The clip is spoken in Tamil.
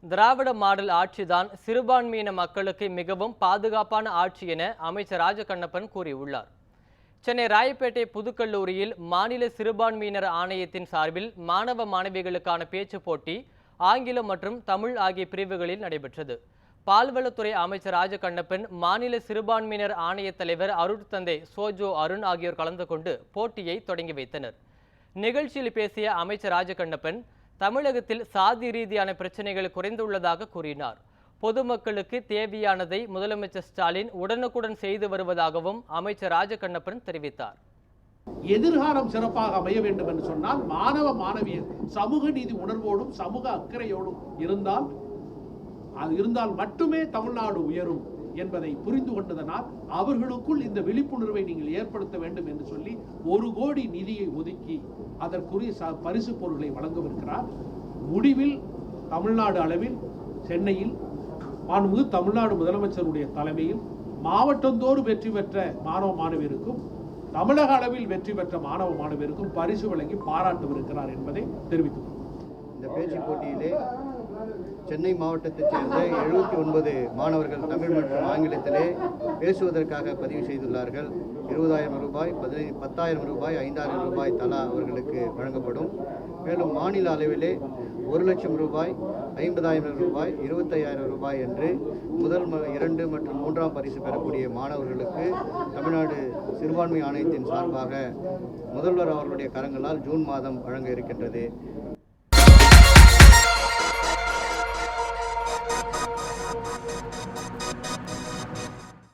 திராவிட மாடல் ஆட்சிதான் சிறுபான்மையின மக்களுக்கு மிகவும் பாதுகாப்பான ஆட்சி என அமைச்சர் ராஜகண்ணப்பன் கூறியுள்ளார். சென்னை ராயப்பேட்டை புதுக்கல்லூரியில் மாநில சிறுபான்மையினர் ஆணையத்தின் சார்பில் மாணவ மாணவிகளுக்கான பேச்சு போட்டி ஆங்கிலம் மற்றும் தமிழ் ஆகிய பிரிவுகளில் நடைபெற்றது. பால்வளத்துறை அமைச்சர் ராஜகண்ணப்பன், மாநில சிறுபான்மையினர் ஆணைய தலைவர் அருட்தந்தை சோஜோ அருண் ஆகியோர் கலந்து கொண்டு போட்டியை தொடங்கி வைத்தனர். நிகழ்ச்சியில் பேசிய அமைச்சர் ராஜகண்ணப்பன், தமிழகத்தில் சாதி ரீதியான பிரச்சனைகள் குறைந்துள்ளதாக கூறினார். பொதுமக்களுக்கு தேவையானதை முதலமைச்சர் ஸ்டாலின் உடனுக்குடன் செய்து வருவதாகவும் அமைச்சர் ராஜகண்ணப்பன் தெரிவித்தார். எதிர்காலம் சிறப்பாக அமைய வேண்டும் என்று சொன்னால் மாணவ மாணவியர் சமூக நீதி உணர்வோடும் சமூக அக்கறையோடும் இருந்தால் மட்டுமே தமிழ்நாடு உயரும் என்பதை புரிந்து கொண்டதனால் அவர்களுக்குள் இந்த விழிப்புணர்வை நீங்கள் ஏற்படுத்த வேண்டும் என்று சொல்லி 1 கோடி நிதியை ஒதுக்கி அதற்குரிய பரிசு பொருட்களை வழங்கவிருக்கிறார். முடிவில் தமிழ்நாடு அளவில் சென்னையில் தமிழ்நாடு முதலமைச்சருடைய தலைமையில் மாவட்டந்தோறும் வெற்றி பெற்ற மாணவ மாணவியருக்கும் தமிழக அளவில் வெற்றி பெற்ற மாணவ மாணவியருக்கும் பரிசு வழங்கி பாராட்டவிருக்கிறார் என்பதை தெரிவித்துள்ளோம். இந்த பேச்சு போட்டியிலே சென்னை மாவட்டத்தைச் சேர்ந்த 79 மாணவர்கள் தமிழ் மற்றும் ஆங்கிலத்திலே பேசுவதற்காக பதிவு செய்துள்ளார்கள். 20,000 ரூபாய், 10,000 ரூபாய், 5,000 ரூபாய் தலா அவர்களுக்கு வழங்கப்படும். மேலும் மாநில அளவிலே 1,00,000 ரூபாய், 50,000 ரூபாய், 25,000 ரூபாய் என்று முதல் 2 மற்றும் 3ஆம் பரிசு பெறக்கூடிய மாணவர்களுக்கு தமிழ்நாடு சிறுபான்மை ஆணையத்தின் சார்பாக முதல்வர் அவர்களுடைய கரங்களால் ஜூன் மாதம் வழங்க இருக்கின்றது.